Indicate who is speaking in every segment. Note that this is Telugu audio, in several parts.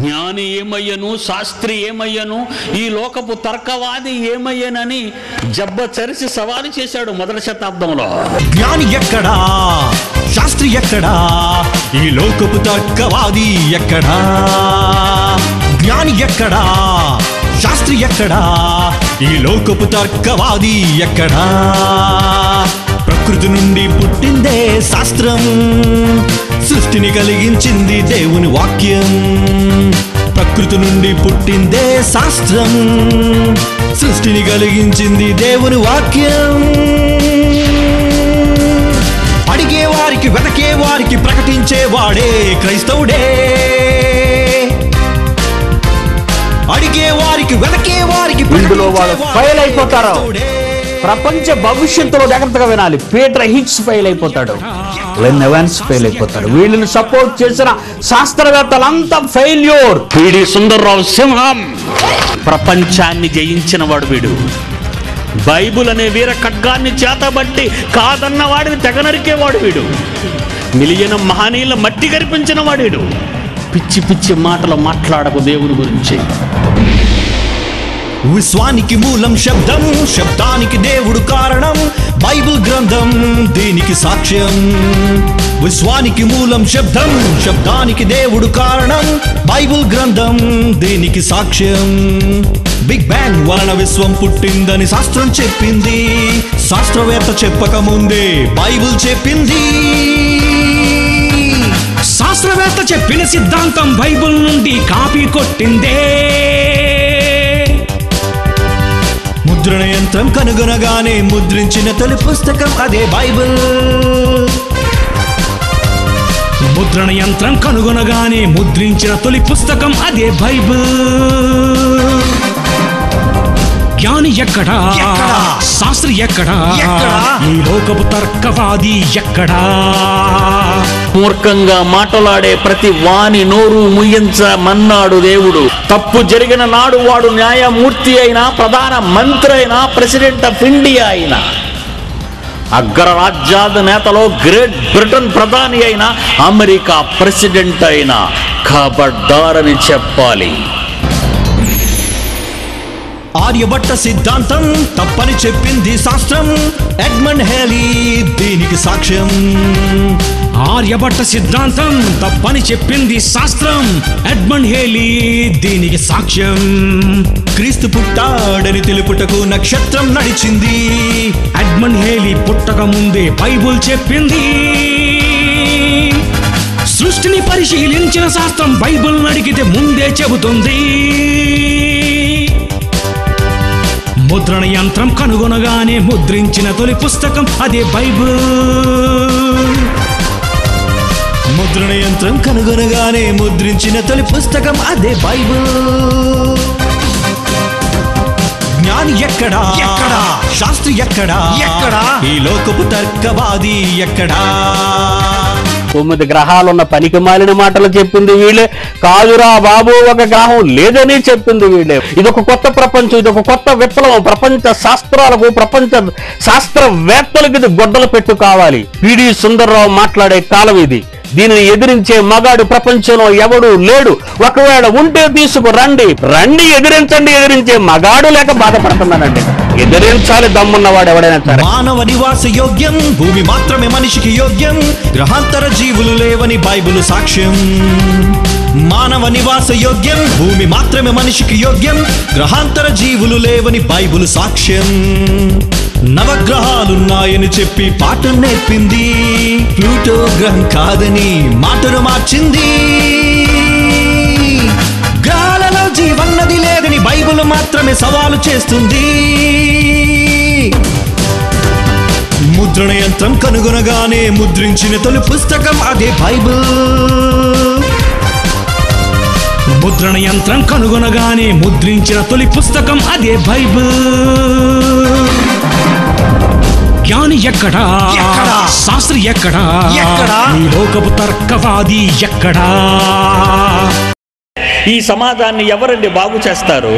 Speaker 1: జ్ఞాని ఏమయ్యను, శాస్త్రి ఏమయ్యను, ఈ లోకపు తర్కవాది ఏమయ్యనని జబ్బచరిసి సవాలు చేశాడు మొదటి శతాబ్దంలో.
Speaker 2: జ్ఞాని ఎక్కడా, శాస్త్రి ఎక్కడా, ఈ లోకపు తర్కవాది ఎక్కడా? జ్ఞాని ఎక్కడా, శాస్త్రి ఎక్కడా, ఈ లోకపు తర్కవాది ఎక్కడా? ప్రకృతి నుండి పుట్టిందే శాస్త్రం, సృష్టిని కలిగించింది దేవుని వాక్యం. ప్రకృతి నుండి పుట్టిందే శాస్త్రం, సృష్టిని కలిగించింది దేవుని వాక్యం. అడిగే వారికి, వెతకే వారికి ప్రకటించేవాడే క్రైస్తవుడే. అడిగే వారికి, వెతకే వారికి
Speaker 3: ఇందులో వాళ్ళు ఫెయిల్ అయిపోతారు. ప్రపంచ భవిష్యత్తులో జాగ్రత్తగా వినాలి. పీటర్ హిగ్స్ ఫెయిల్ అయిపోతాడు, గ్లెన్ ఎవాన్స్ ఫెయిల్ అయిపోతాడు. వీళ్ళని సపోర్ట్ చేసిన శాస్త్రవేత్తలంతా ఫెయిల్యూర్.
Speaker 1: పిడి సుందర్రావు సింహం, ప్రపంచాన్ని జయించిన వాడు వీడు. బైబుల్ అనే వీర ఖడ్గాన్ని చేతబట్టి కాదన్న వాడిని తెగనరికేవాడు వీడు. మిలియన్ మహనీయుల మట్టి కరిపించిన వాడు వీడు. పిచ్చి పిచ్చి మాటలు మాట్లాడకు దేవుని గురించి.
Speaker 2: విశ్వానికి మూలం శబ్దం, శబ్దానికి దేవుడు కారణం. బైబిల్ గ్రంథం దీనికి సాక్ష్యం. విశ్వానికి మూలం శబ్దం, శబ్దానికి దేవుడు కారణం. బైబిల్ గ్రంథం దీనికి సాక్ష్యం. బిగ్ బ్యాంగ్ వలన విశ్వం పుట్టిందని శాస్త్రం చెప్పింది. శాస్త్రవేత్త చెప్పక ముందే బైబిల్ చెప్పింది.
Speaker 4: శాస్త్రవేత్త చెప్పిన సిద్ధాంతం బైబిల్ నుండి కాపీ కొట్టిందే.
Speaker 2: ముద్రణ యంత్రం కనుగొనగానే ముద్రించిన తొలి పుస్తకం అదే బైబిల్.
Speaker 4: ముద్రణ యంత్రం కనుగొనగానే ముద్రించిన తొలి పుస్తకం అదే బైబిల్. జ్ఞాని ఎక్కడా, శాస్త్రి ఎక్కడా, ఈ లోకపు తర్కవాది ఎక్కడా?
Speaker 1: మూర్ఖంగా మాట్లాడే ప్రతి వాని నోరు ముయ్యించమన్నాడు దేవుడు. తప్పు జరిగిన నాడు వాడు న్యాయమూర్తి అయినా, ప్రధాన మంత్రి అయినా, ప్రెసిడెంట్ ఆఫ్ ఇండియా అయినా, అగ్రరాజ్యాల నేతలో గ్రేట్ బ్రిటన్ ప్రధాని అయినా, అమెరికా ప్రెసిడెంట్ అయినా ఖబర్దారని చెప్పాలి.
Speaker 2: ఆర్యభట్ట సిద్ధాంతం తప్పని చెప్పింది శాస్త్రం. ఎడ్మండ్ హేలీ దీనికి సాక్ష్యం.
Speaker 4: ఆర్యభట్ట సిద్ధాంతం తప్పని చెప్పింది శాస్త్రం. ఎడ్మండ్ హేలీ దీనికి సాక్ష్యం.
Speaker 2: క్రీస్తు పుట్టాడని తెలుపుటకు నక్షత్రం నడిచింది.
Speaker 4: ఎడ్మండ్ హేలీ పుట్టక ముందే బైబుల్ చెప్పింది. సృష్టిని పరిశీలించిన శాస్త్రం బైబుల్ అడిగితే ముందే చెబుతుంది. ముద్రణ యంత్రం కనుగొనగానే ముద్రించిన తొలి పుస్తకం అదే బైబిల్.
Speaker 2: ముద్రణ యంత్రం కనుగొనగానే ముద్రించిన తొలి పుస్తకం అదే బైబిల్. జ్ఞాని ఎక్కడా, శాస్త్రి ఎక్కడా, ఈ లోకపు తర్కవాది ఎక్కడా?
Speaker 3: 9 గ్రహాలున్న పనికి మాలిన మాటలు చెప్పింది వీళ్ళే. కాదురా బాబు, ఒక గ్రహం లేదని చెప్పింది వీళ్ళే. ఇదొక కొత్త ప్రపంచం, ఇదొక కొత్త విప్లవం. ప్రపంచ శాస్త్రాలకు, ప్రపంచ శాస్త్రవేత్తలకు ఇది గొడ్డలు పెట్టు కావాలి. పిడి సుందర్రావు మాట్లాడే కాలం ఇది. దీనిని ఎదిరించే మగాడు ప్రపంచంలో ఎవడు లేడు. ఒకవేళ ఉంటే తీసుకురండి, రండి, ఎదిరించండి. ఎదిరించే మగాడు లేక బాధపడుతున్నానండి. ఎదిరించాలి దమ్మున్నవాడు ఎవడైనా సరే.
Speaker 2: మానవ నివాస యోగ్యం, భూమి మాత్రమే మనిషికి యోగ్యం. గ్రహాంతర జీవులు లేవని బైబిల్ సాక్ష్యం. మానవ నివాస యోగ్యం, భూమి మాత్రమే మనిషికి యోగ్యం. గ్రహాంతర జీవులు లేవని బైబిల్ సాక్ష్యం. నవగ్రహాలున్నాయని చెప్పి పాఠం నేర్పింది. ప్లూటో గ్రహం కాదని మాటను మార్చింది. గ్రహాలలో జీవన్నది లేదని బైబిల్ మాత్రమే సవాలు చేస్తుంది. ముద్రణ యంత్రం కనుగొనగానే ముద్రించిన తొలి పుస్తకం అదే బైబిల్.
Speaker 4: ముద్రణ యంత్రం కనుగొనగానే ముద్రించిన తొలి పుస్తకం అదే బైబిల్. జ్ఞాని ఎక్కడా, శాస్త్రి ఎక్కడా, ఈ లోకపు తర్కవాది ఎక్కడా?
Speaker 1: ఈ సమాజాన్ని ఎవరండి బాగు చేస్తారు?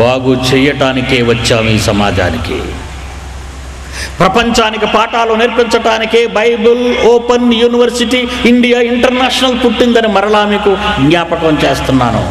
Speaker 1: బాగు చేయటానికే వచ్చాము ఈ సమాజానికి. ప్రపంచానికి పాఠాలు నేర్పించటానికే Bible open university India international పుట్టిందని మరలా మీకు జ్ఞాపకం చేస్తున్నాను.